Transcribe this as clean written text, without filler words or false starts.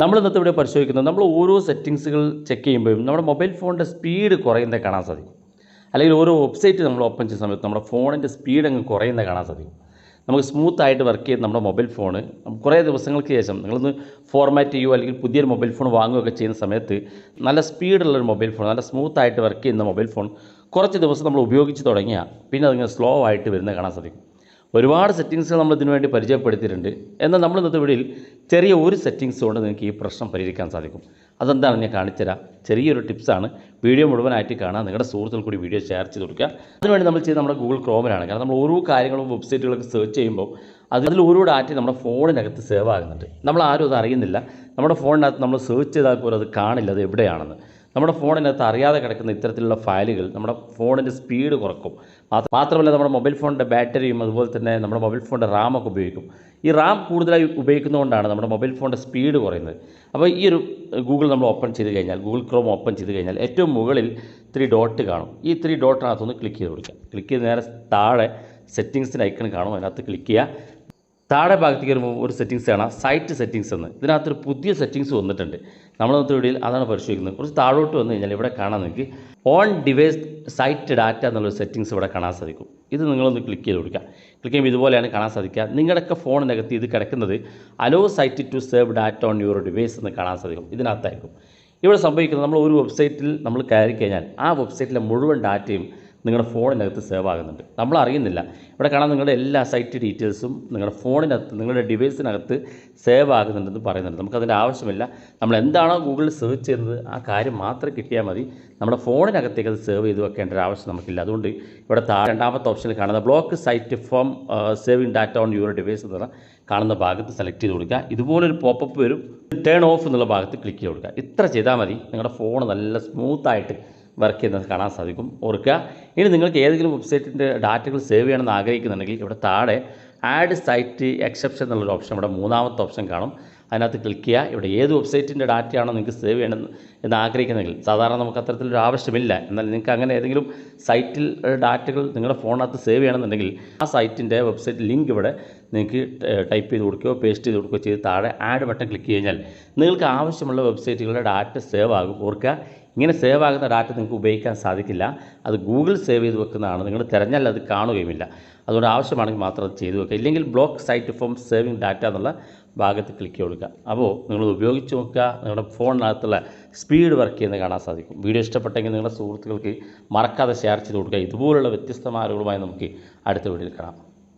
നമ്മൾ ഇന്നത്തെ ഇവിടെ പരിശോധിക്കുന്നത് നമ്മൾ ഓരോ സെറ്റിങ്സുകൾ ചെക്ക് ചെയ്യുമ്പോഴും നമ്മുടെ മൊബൈൽ ഫോണിൻ്റെ സ്പീഡ് കുറയുന്നത് കാണാൻ സാധിക്കും. അല്ലെങ്കിൽ ഓരോ വെബ്സൈറ്റ് നമ്മൾ ഓപ്പൺ ചെയ്യുന്ന സമയത്ത് നമ്മുടെ ഫോണിൻ്റെ സ്പീഡ് അങ്ങ് കുറയുന്നത് കാണാൻ സാധിക്കും. നമുക്ക് സ്മൂത്തായിട്ട് വർക്ക് ചെയ്യുന്ന നമ്മുടെ മൊബൈൽ ഫോണ് കുറേ ദിവസങ്ങൾക്ക് ശേഷം നിങ്ങളൊന്ന് ഫോർമാറ്റ് ചെയ്യുകയോ അല്ലെങ്കിൽ പുതിയൊരു മൊബൈൽ ഫോൺ വാങ്ങുകയൊക്കെ ചെയ്യുന്ന സമയത്ത് നല്ല സ്പീഡുള്ളൊരു മൊബൈൽ ഫോൺ, നല്ല സ്മൂത്തായിട്ട് വർക്ക് ചെയ്യുന്ന മൊബൈൽ ഫോൺ കുറച്ച് ദിവസം നമ്മൾ ഉപയോഗിച്ച് തുടങ്ങിയാൽ പിന്നെ അതിങ്ങനെ സ്ലോ ആയിട്ട് വരുന്നത് കാണാൻ സാധിക്കും. ഒരുപാട് സെറ്റിങ്സുകൾ നമ്മൾ ഇതിനു വേണ്ടി പരിചയപ്പെടുത്തിയിട്ടുണ്ട്. എന്നാൽ നമ്മൾ ഇന്നത്തെ വീഡിയോയിൽ ചെറിയ ഒരു സെറ്റിങ്സ് കൊണ്ട് നിങ്ങൾക്ക് ഈ പ്രശ്നം പരിഹരിക്കാൻ സാധിക്കും. അതെന്താണെന്ന് ഞാൻ കാണിച്ചുതരാം. ചെറിയൊരു ടിപ്സാണ്. വീഡിയോ മുഴുവനായിട്ട് കാണാൻ നിങ്ങളുടെ സുഹൃത്തുക്കൾ കൂടി വീഡിയോ ഷെയർ ചെയ്ത് കൊടുക്കുക. അതിനുവേണ്ടി നമ്മൾ ചെയ്യുന്നത് നമ്മുടെ ഗൂഗിൾ ക്രോമിലാണ്. കാരണം നമ്മൾ ഓരോ കാര്യങ്ങളും വെബ്സൈറ്റുകളൊക്കെ സെർച്ച് ചെയ്യുമ്പോൾ അതിൽ ഓരോ ഡാറ്റ നമ്മുടെ ഫോണിനകത്ത് സേവ് ആകുന്നുണ്ട്. നമ്മൾ ആരും അത് അറിയുന്നില്ല. നമ്മുടെ ഫോണിനകത്ത് നമ്മൾ സെർച്ച് ചെയ്താൽ പോലും അത് കാണില്ല അത് എവിടെയാണെന്ന്. നമ്മുടെ ഫോണിനകത്ത് അറിയാതെ കിടക്കുന്ന ഇത്തരത്തിലുള്ള ഫയലുകൾ നമ്മുടെ ഫോണിൻ്റെ സ്പീഡ് കുറക്കും. മാത്രമല്ല നമ്മുടെ മൊബൈൽ ഫോണിൻ്റെ ബാറ്ററിയും അതുപോലെ തന്നെ നമ്മുടെ മൊബൈൽ ഫോണിൻ്റെ റാമൊക്കെ ഉപയോഗിക്കും. ഈ റാം കൂടുതലായി ഉപയോഗിക്കുന്നതുകൊണ്ടാണ് നമ്മുടെ മൊബൈൽ ഫോണിൻ്റെ സ്പീഡ് കുറയുന്നത്. അപ്പോൾ ഈ ഒരു ഗൂഗിൾ നമ്മൾ ഓപ്പൺ ചെയ്ത് കഴിഞ്ഞാൽ, ഗൂഗിൾ ക്രോം ഓപ്പൺ ചെയ്ത് കഴിഞ്ഞാൽ ഏറ്റവും മുകളിൽ 3 ഡോട്ട് കാണും. ഈ 3 ഡോട്ടിനകത്തൊന്ന് ക്ലിക്ക് ചെയ്ത് കൊടുക്കുക. ക്ലിക്ക് ചെയ്ത് നേരെ താഴെ സെറ്റിങ്സിൻ്റെ ഐക്കൺ കാണും. അതിനകത്ത് ക്ലിക്ക് ചെയ്യുക. താഴെ ഭാഗത്തേക്ക് വരുമ്പോൾ ഒരു സെറ്റിങ്സ് കാണാം, സൈറ്റ് സെറ്റിങ്സ് എന്ന്. ഇതിനകത്തൊരു പുതിയ സെറ്റിങ്സ് വന്നിട്ടുണ്ട്. നമ്മളത്തെ വീഡിയോയിൽ അതാണ് പരിശോധിക്കുന്നത്. കുറച്ച് താഴോട്ട് വന്നു കഴിഞ്ഞാൽ ഇവിടെ കാണാൻ നിങ്ങൾക്ക് ഓൺ ഡിവൈസ് സൈറ്റ് ഡാറ്റ എന്നുള്ളൊരു സെറ്റിങ്സ് ഇവിടെ കാണാൻ സാധിക്കും. ഇത് നിങ്ങളൊന്ന് ക്ലിക്ക് ചെയ്ത് കൊടുക്കുക. ക്ലിക്ക് ചെയ്യുമ്പോൾ ഇതുപോലെയാണ് കാണാൻ സാധിക്കുക. നിങ്ങളുടെയൊക്കെ ഫോണിനകത്ത് ഇത് കിടക്കുന്നത് allow site to save data on your device എന്ന് കാണാൻ സാധിക്കും. ഇതിനകത്തായിരിക്കും ഇവിടെ സംഭവിക്കുന്നത്. നമ്മൾ ഒരു വെബ്സൈറ്റിൽ നമ്മൾ കയറി കഴിഞ്ഞാൽ ആ വെബ്സൈറ്റിലെ മുഴുവൻ ഡാറ്റയും നിങ്ങളുടെ ഫോണിനകത്ത് സേവ് ആകുന്നുണ്ട്. നമ്മൾ അറിയുന്നില്ല. ഇവിടെ കാണാൻ നിങ്ങളുടെ എല്ലാ സൈറ്റ് ഡീറ്റെയിൽസും നിങ്ങളുടെ ഫോണിനകത്ത്, നിങ്ങളുടെ ഡിവൈസിനകത്ത് സേവ് ആകുന്നുണ്ടെന്ന് പറയുന്നുണ്ട്. നമുക്കതിൻ്റെ ആവശ്യമില്ല. നമ്മൾ എന്താണോ ഗൂഗിളിൽ സെർച്ച് ചെയ്യുന്നത് ആ കാര്യം മാത്രം കിട്ടിയാൽ മതി. നമ്മുടെ ഫോണിനകത്തേക്ക് അത് സേവ് ചെയ്ത് വെക്കേണ്ട ഒരു ആവശ്യം നമുക്കില്ല. അതുകൊണ്ട് ഇവിടെ രണ്ടാമത്തെ ഓപ്ഷനിൽ കാണുന്ന block site from saving data on your device എന്നുള്ള കാണുന്ന ഭാഗത്ത് സെലക്ട് ചെയ്ത് കൊടുക്കുക. ഇതുപോലൊരു പോപ്പപ്പ് വരും. ടേൺ ഓഫ് എന്നുള്ള ഭാഗത്ത് ക്ലിക്ക് ചെയ്ത് കൊടുക്കുക. ഇത്ര ചെയ്താൽ മതി. നിങ്ങളുടെ ഫോൺ നല്ല സ്മൂത്തായിട്ട് വർക്ക് ചെയ്യുന്നത് കാണാൻ സാധിക്കും. ഓർക്കുക, ഇനി നിങ്ങൾക്ക് ഏതെങ്കിലും വെബ്സൈറ്റിൻ്റെ ഡാറ്റകൾ സേവ് ചെയ്യണമെന്ന് ആഗ്രഹിക്കുന്നുണ്ടെങ്കിൽ ഇവിടെ താഴെ ആഡ് സൈറ്റ് എക്സെപ്ഷൻ എന്നുള്ളൊരു ഓപ്ഷൻ, ഇവിടെ മൂന്നാമത്തെ ഓപ്ഷൻ കാണും. അതിനകത്ത് ക്ലിക്ക് ചെയ്യുക. ഇവിടെ ഏത് വെബ്സൈറ്റിൻ്റെ ഡാറ്റയാണോ നിങ്ങൾക്ക് സേവ് ചെയ്യണം എന്ന് ആഗ്രഹിക്കുന്നെങ്കിൽ, സാധാരണ നമുക്ക് അത്തരത്തിലൊരു ആവശ്യമില്ല, എന്നാൽ നിങ്ങൾക്ക് അങ്ങനെ ഏതെങ്കിലും സൈറ്റിൽ ഡാറ്റകൾ നിങ്ങളുടെ ഫോണിനകത്ത് സേവ് ചെയ്യണമെന്നുണ്ടെങ്കിൽ ആ സൈറ്റിൻ്റെ വെബ്സൈറ്റ് ലിങ്ക് ഇവിടെ നിങ്ങൾക്ക് ടൈപ്പ് ചെയ്ത് കൊടുക്കുകയോ പേസ്റ്റ് ചെയ്ത് കൊടുക്കുകയോ ചെയ്ത് താഴെ ആഡ് ബട്ടൺ ക്ലിക്ക് കഴിഞ്ഞാൽ നിങ്ങൾക്ക് ആവശ്യമുള്ള വെബ്സൈറ്റുകളുടെ ഡാറ്റ സേവ് ആകും. ഓർക്കുക, ഇങ്ങനെ സേവ് ആകുന്ന ഡാറ്റ നിങ്ങൾക്ക് ഉപയോഗിക്കാൻ സാധിക്കില്ല. അത് ഗൂഗിൾ സേവ് ചെയ്ത് വെക്കുന്നതാണ്. നിങ്ങൾ തിരഞ്ഞാൽ അത് കാണുകയുമില്ല. അതുകൊണ്ട് ആവശ്യമാണെങ്കിൽ മാത്രം അത് ചെയ്തു വെക്കുക. ഇല്ലെങ്കിൽ block site from saving data എന്നുള്ള ഭാഗത്ത് ക്ലിക്ക് കൊടുക്കുക. അപ്പോൾ നിങ്ങൾ ഉപയോഗിച്ച് നോക്കുക. നിങ്ങളുടെ ഫോണിനകത്തുള്ള സ്പീഡ് വർക്ക് ചെയ്യുന്നത് കാണാൻ സാധിക്കും. വീഡിയോ ഇഷ്ടപ്പെട്ടെങ്കിൽ നിങ്ങളുടെ സുഹൃത്തുക്കൾക്ക് മറക്കാതെ ഷെയർ ചെയ്ത് കൊടുക്കുക. ഇതുപോലുള്ള വ്യത്യസ്തമായ അറിവുകളുമായി നമുക്ക് അടുത്ത വീഡിയോയിൽ കാണാം.